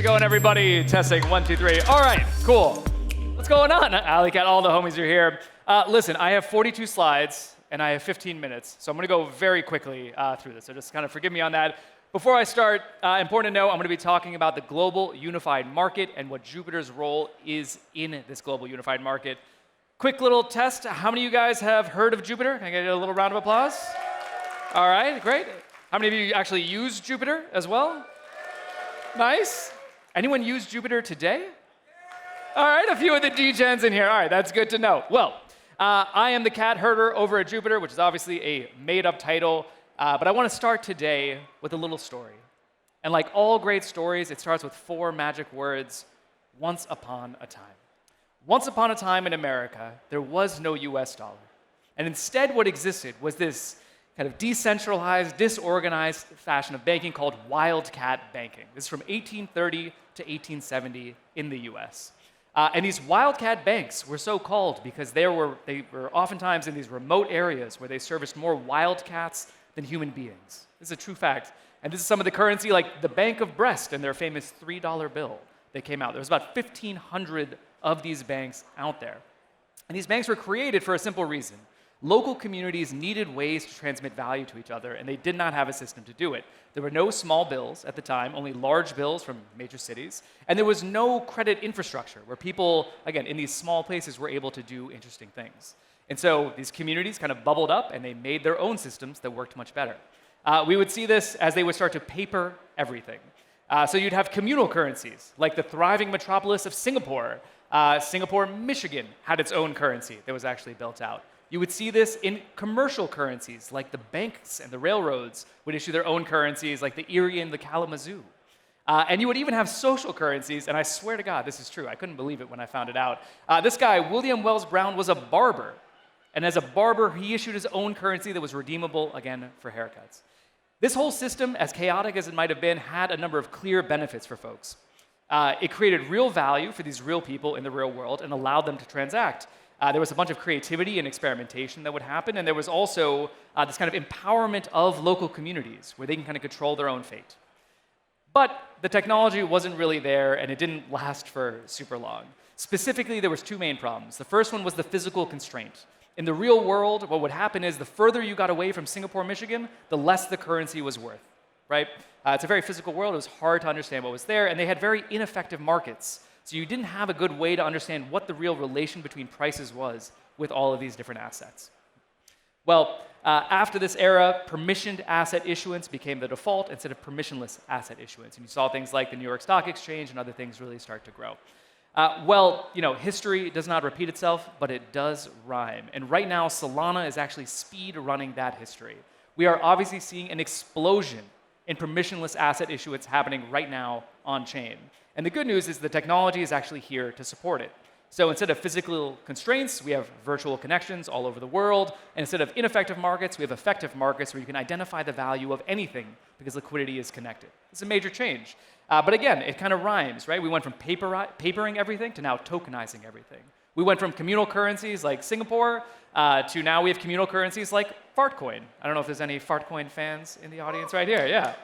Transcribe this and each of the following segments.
going, everybody? Testing, 1, 2, 3. All right, cool. What's going on? Alley Cat, all the homies are here. Listen, I have 42 slides, and I have 15 minutes, so I'm going to go very quickly through this, so just kind of forgive me on that. Before I start, important to know, I'm going to be talking about the global unified market and what Jupiter's role is in this global unified market. Quick little test. How many of you guys have heard of Jupiter? Can I get a little round of applause? All right, great. How many of you actually use Jupiter as well? Nice. Anyone use Jupiter today? All right, a few of the degens in here. All right, that's good to know. Well, I am the cat herder over at Jupiter, which is obviously a made-up title, but I want to start today with a little story. And like all great stories, it starts with 4 magic words: once upon a time. Once upon a time in America, there was no US dollar. And instead what existed was this kind of decentralized, disorganized fashion of banking called wildcat banking. This is from 1830 to 1870 in the US. And these wildcat banks were so called because they were oftentimes in these remote areas where they serviced more wildcats than human beings. This is a true fact. And this is some of the currency, like the Bank of Brest and their famous $3 bill that came out. There was about 1,500 of these banks out there. And these banks were created for a simple reason. Local communities needed ways to transmit value to each other, and they did not have a system to do it. There were no small bills at the time, only large bills from major cities, and there was no credit infrastructure where people, again, in these small places were able to do interesting things. And so these communities kind of bubbled up, and they made their own systems that worked much better. We would see this as they would start to paper everything. So you'd have communal currencies, like the thriving metropolis of Singapore. Singapore, Michigan had its own currency that was actually built out. You would see this in commercial currencies, like the banks and the railroads would issue their own currencies, like the Erie and the Kalamazoo. And you would even have social currencies, and I swear to God, this is true. I couldn't believe it when I found it out. This guy, William Wells Brown, was a barber. And as a barber, he issued his own currency that was redeemable, again, for haircuts. This whole system, as chaotic as it might have been, had a number of clear benefits for folks. It created real value for these real people in the real world and allowed them to transact. There was a bunch of creativity and experimentation that would happen, and there was also this kind of empowerment of local communities where they can kind of control their own fate. But the technology wasn't really there, and it didn't last for super long. Specifically, there was 2 main problems. The first one was the physical constraint. In the real world, what would happen is the further you got away from Singapore, Michigan, the less the currency was worth, right? It's a very physical world. It was hard to understand what was there, and they had very ineffective markets. So you didn't have a good way to understand what the real relation between prices was with all of these different assets. Well, after this era, permissioned asset issuance became the default instead of permissionless asset issuance. And you saw things like the New York Stock Exchange and other things really start to grow. Well, history does not repeat itself, but it does rhyme. And right now, Solana is actually speed running that history. We are obviously seeing an explosion in permissionless asset issuance happening right now on chain. And the good news is the technology is actually here to support it. So instead of physical constraints, we have virtual connections all over the world. And instead of ineffective markets, we have effective markets where you can identify the value of anything because liquidity is connected. It's a major change. But again, it kind of rhymes, right? We went from papering everything to now tokenizing everything. We went from communal currencies like Singapore to now we have communal currencies like Fartcoin. I don't know if there's any Fartcoin fans in the audience right here. Yeah.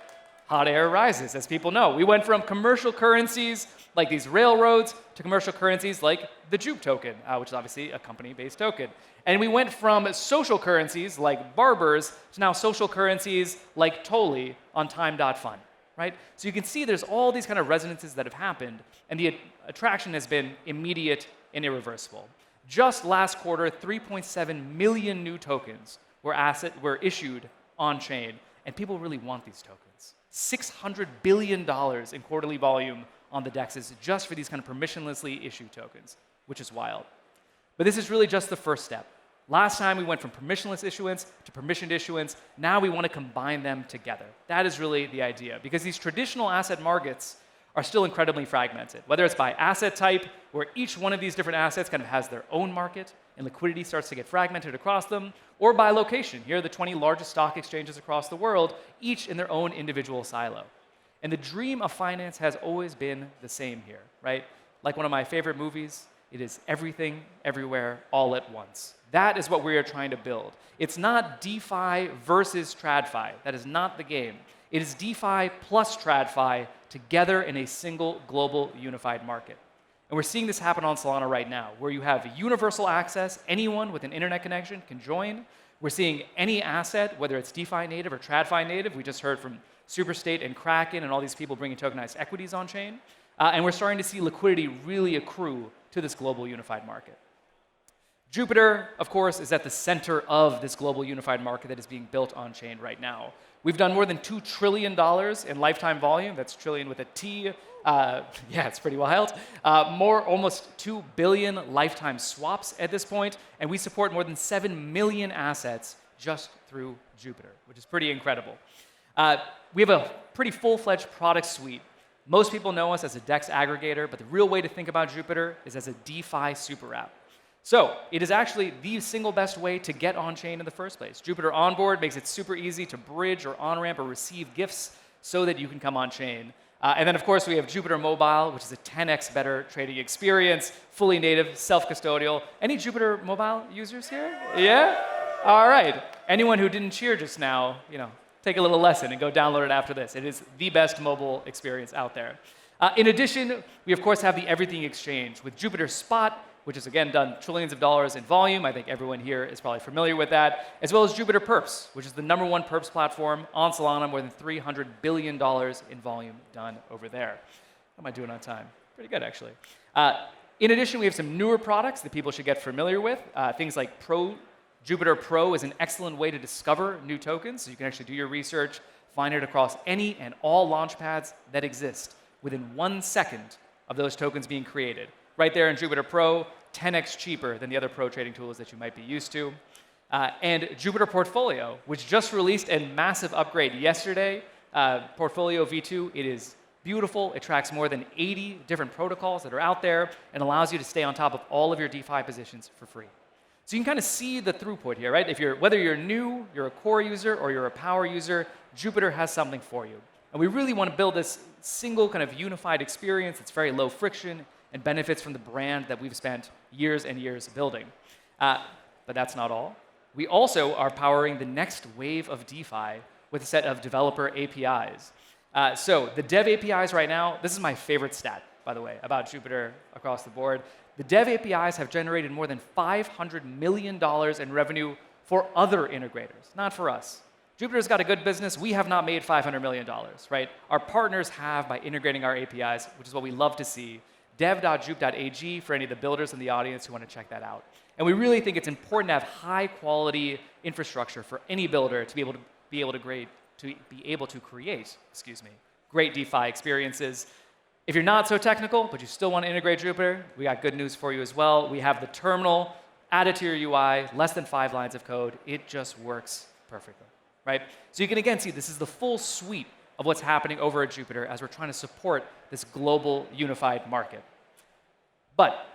Hot air rises, as people know. We went from commercial currencies like these railroads to commercial currencies like the Jupe token, which is obviously a company-based token. And we went from social currencies like barbers to now social currencies like Toli on time.fun, right? So you can see there's all these kind of resonances that have happened, and the attraction has been immediate and irreversible. Just last quarter, 3.7 million new tokens were issued on-chain, and people really want these tokens. $600 billion in quarterly volume on the DEXs just for these kind of permissionlessly issued tokens, which is wild. But this is really just the first step. Last time we went from permissionless issuance to permissioned issuance. Now we want to combine them together. That is really the idea, because these traditional asset markets are still incredibly fragmented, whether it's by asset type, where each one of these different assets kind of has their own market, and liquidity starts to get fragmented across them, or by location. Here are the 20 largest stock exchanges across the world, each in their own individual silo. And the dream of finance has always been the same here, right? Like one of my favorite movies, it is everything, everywhere, all at once. That is what we are trying to build. It's not DeFi versus Tradfi. That is not the game. It is DeFi plus TradFi together in a single global unified market. And we're seeing this happen on Solana right now, where you have universal access. Anyone with an internet connection can join. We're seeing any asset, whether it's DeFi native or TradFi native. We just heard from Superstate and Kraken and all these people bringing tokenized equities on chain. And we're starting to see liquidity really accrue to this global unified market. Jupiter, of course, is at the center of this global unified market that is being built on chain right now. We've done more than $2 trillion in lifetime volume. That's trillion with a T. Yeah, it's pretty wild. Almost 2 billion lifetime swaps at this point, and we support more than 7 million assets just through Jupiter, which is pretty incredible. We have a pretty full-fledged product suite. Most people know us as a DEX aggregator, but the real way to think about Jupiter is as a DeFi super app. So it is actually the single best way to get on-chain in the first place. Jupiter Onboard makes it super easy to bridge or on-ramp or receive gifts so that you can come on-chain. And then, of course, we have Jupiter Mobile, which is a 10x better trading experience, fully native, self-custodial. Any Jupiter Mobile users here? Yeah? All right. Anyone who didn't cheer just now, take a little lesson and go download it after this. It is the best mobile experience out there. In addition, we, of course, have the Everything Exchange with Jupiter Spot, which has, again, done trillions of dollars in volume. I think everyone here is probably familiar with that, as well as Jupiter Perps, which is the #1 Perps platform on Solana, more than $300 billion in volume done over there. How am I doing on time? Pretty good, actually. In addition, we have some newer products that people should get familiar with. Things like Jupiter Pro is an excellent way to discover new tokens, so you can actually do your research, find it across any and all launchpads that exist within 1 second of those tokens being created. Right there in Jupiter Pro, 10x cheaper than the other pro trading tools that you might be used to. And Jupiter Portfolio, which just released a massive upgrade yesterday. Portfolio V2, it is beautiful. It tracks more than 80 different protocols that are out there and allows you to stay on top of all of your DeFi positions for free. So you can kind of see the throughput here, right? Whether you're new, you're a core user, or you're a power user, Jupiter has something for you. And we really want to build this single kind of unified experience that's very low friction and benefits from the brand that we've spent years and years building. But that's not all. We also are powering the next wave of DeFi with a set of developer APIs. So the dev APIs right now, this is my favorite stat, by the way, about Jupiter across the board. The dev APIs have generated more than $500 million in revenue for other integrators, not for us. Jupiter's got a good business. We have not made $500 million, right? Our partners have by integrating our APIs, which is what we love to see. dev.jupe.ag for any of the builders in the audience who want to check that out. And we really think it's important to have high-quality infrastructure for any builder to be able to create great DeFi experiences. If you're not so technical, but you still want to integrate Jupiter, we got good news for you as well. We have the terminal added to your UI, less than 5 lines of code. It just works perfectly, right? So you can again see this is the full suite of what's happening over at Jupiter as we're trying to support this global unified market. But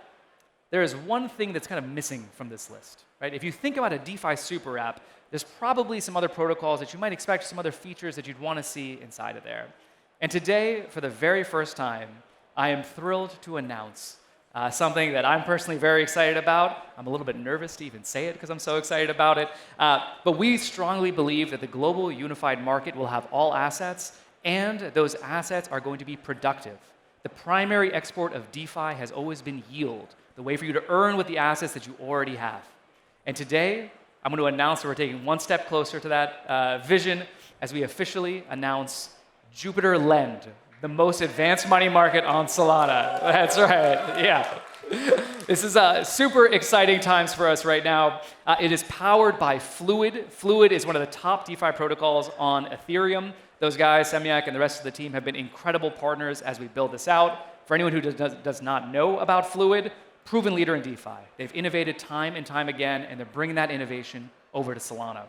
there is one thing that's kind of missing from this list, right? If you think about a DeFi super app, there's probably some other protocols that you might expect, some other features that you'd want to see inside of there. And today, for the very first time, I am thrilled to announce something that I'm personally very excited about. I'm a little bit nervous to even say it because I'm so excited about it. But we strongly believe that the global unified market will have all assets, and those assets are going to be productive. The primary export of DeFi has always been yield, the way for you to earn with the assets that you already have. And today, I'm going to announce that we're taking one step closer to that vision as we officially announce Jupiter Lend, the most advanced money market on Solana. That's right, yeah. This is super exciting times for us right now. It is powered by Fluid. Fluid is one of the top DeFi protocols on Ethereum. Those guys, Semyak and the rest of the team, have been incredible partners as we build this out. For anyone who does not know about Fluid, proven leader in DeFi. They've innovated time and time again, and they're bringing that innovation over to Solana.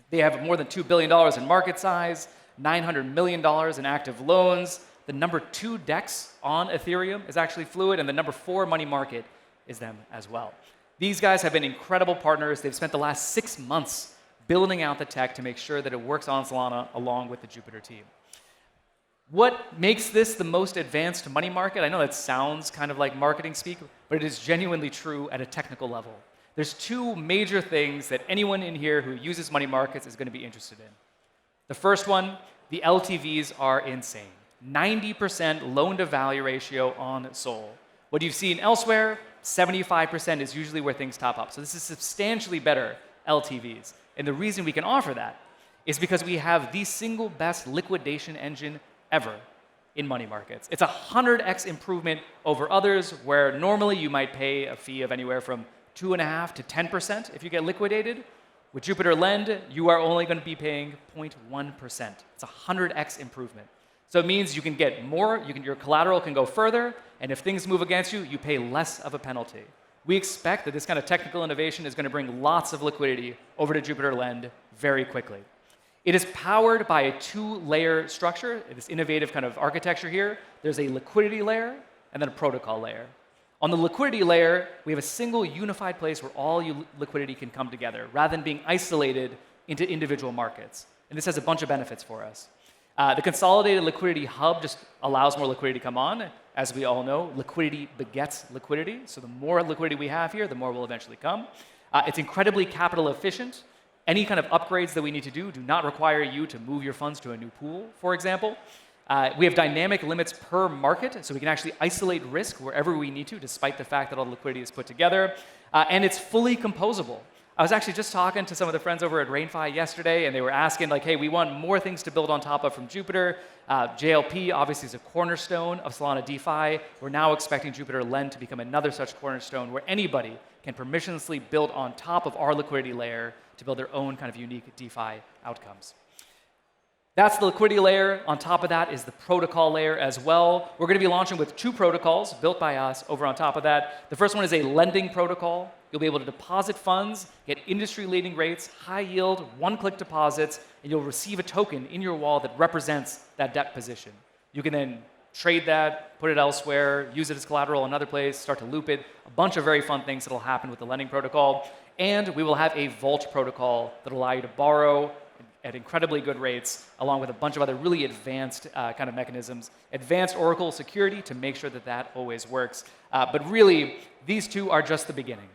They have more than $2 billion in market size, $900 million in active loans. The #2 DEX on Ethereum is actually Fluid, and the #4 money market is them as well. These guys have been incredible partners. They've spent the last 6 months building out the tech to make sure that it works on Solana along with the Jupiter team. What makes this the most advanced money market? I know that sounds kind of like marketing speak, but it is genuinely true at a technical level. There's 2 major things that anyone in here who uses money markets is going to be interested in. The first one, the LTVs are insane. 90% loan-to-value ratio on Sol. What you've seen elsewhere, 75% is usually where things top up. So this is substantially better LTVs. And the reason we can offer that is because we have the single best liquidation engine ever in money markets. It's a 100x improvement over others, where normally you might pay a fee of anywhere from 2.5% to 10% if you get liquidated. With Jupiter Lend, you are only going to be paying 0.1%. It's a 100x improvement. So it means you can get more, your collateral can go further, and if things move against you, you pay less of a penalty. We expect that this kind of technical innovation is going to bring lots of liquidity over to Jupiter Lend very quickly. It is powered by a 2-layer structure, this innovative kind of architecture here. There's a liquidity layer and then a protocol layer. On the liquidity layer, we have a single unified place where all your liquidity can come together, rather than being isolated into individual markets. And this has a bunch of benefits for us. The consolidated liquidity hub just allows more liquidity to come on. As we all know, liquidity begets liquidity. So the more liquidity we have here, the more will eventually come. It's incredibly capital efficient. Any kind of upgrades that we need to do not require you to move your funds to a new pool, for example. We have dynamic limits per market, so we can actually isolate risk wherever we need to, despite the fact that all the liquidity is put together. And it's fully composable. I was actually just talking to some of the friends over at RainFi yesterday, and they were asking, like, hey, we want more things to build on top of from Jupiter. JLP obviously is a cornerstone of Solana DeFi. We're now expecting Jupiter Lend to become another such cornerstone where anybody can permissionlessly build on top of our liquidity layer to build their own kind of unique DeFi outcomes. That's the liquidity layer. On top of that is the protocol layer as well. We're going to be launching with 2 protocols built by us over on top of that. The first one is a lending protocol. You'll be able to deposit funds, get industry-leading rates, high-yield, one-click deposits, and you'll receive a token in your wallet that represents that debt position. You can then trade that, put it elsewhere, use it as collateral in another place, start to loop it. A bunch of very fun things that will happen with the lending protocol. And we will have a vault protocol that will allow you to borrow at incredibly good rates, along with a bunch of other really advanced kind of mechanisms. Advanced Oracle security to make sure that that always works. But really, these 2 are just the beginning.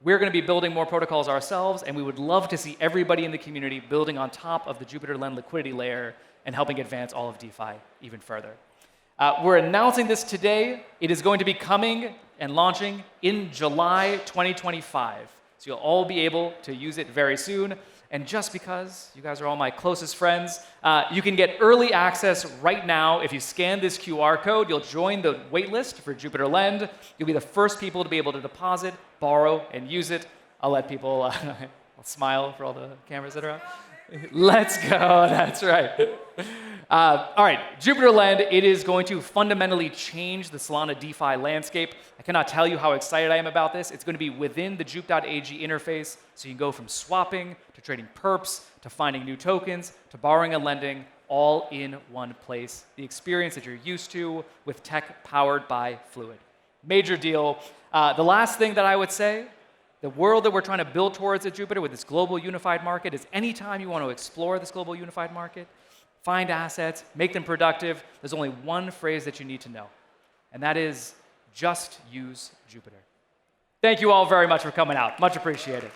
We're going to be building more protocols ourselves, and we would love to see everybody in the community building on top of the Jupiter Lend liquidity layer and helping advance all of DeFi even further. We're announcing this today. It is going to be coming and launching in July 2025. So you'll all be able to use it very soon. And just because you guys are all my closest friends, you can get early access right now. If you scan this QR code, you'll join the waitlist for Jupiter Lend. You'll be the first people to be able to deposit, borrow, and use it. I'll let people I'll smile for all the cameras that are out. Let's go. That's right. All right, Jupiter Lend, it is going to fundamentally change the Solana DeFi landscape. I cannot tell you how excited I am about this. It's going to be within the jupe.ag interface, so you can go from swapping to trading perps to finding new tokens to borrowing and lending all in one place. The experience that you're used to with tech powered by Fluid. Major deal. The last thing that I would say, the world that we're trying to build towards at Jupiter with this global unified market is anytime you want to explore this global unified market, find assets, make them productive, there's only one phrase that you need to know, and that is just use Jupiter. Thank you all very much for coming out. Much appreciated.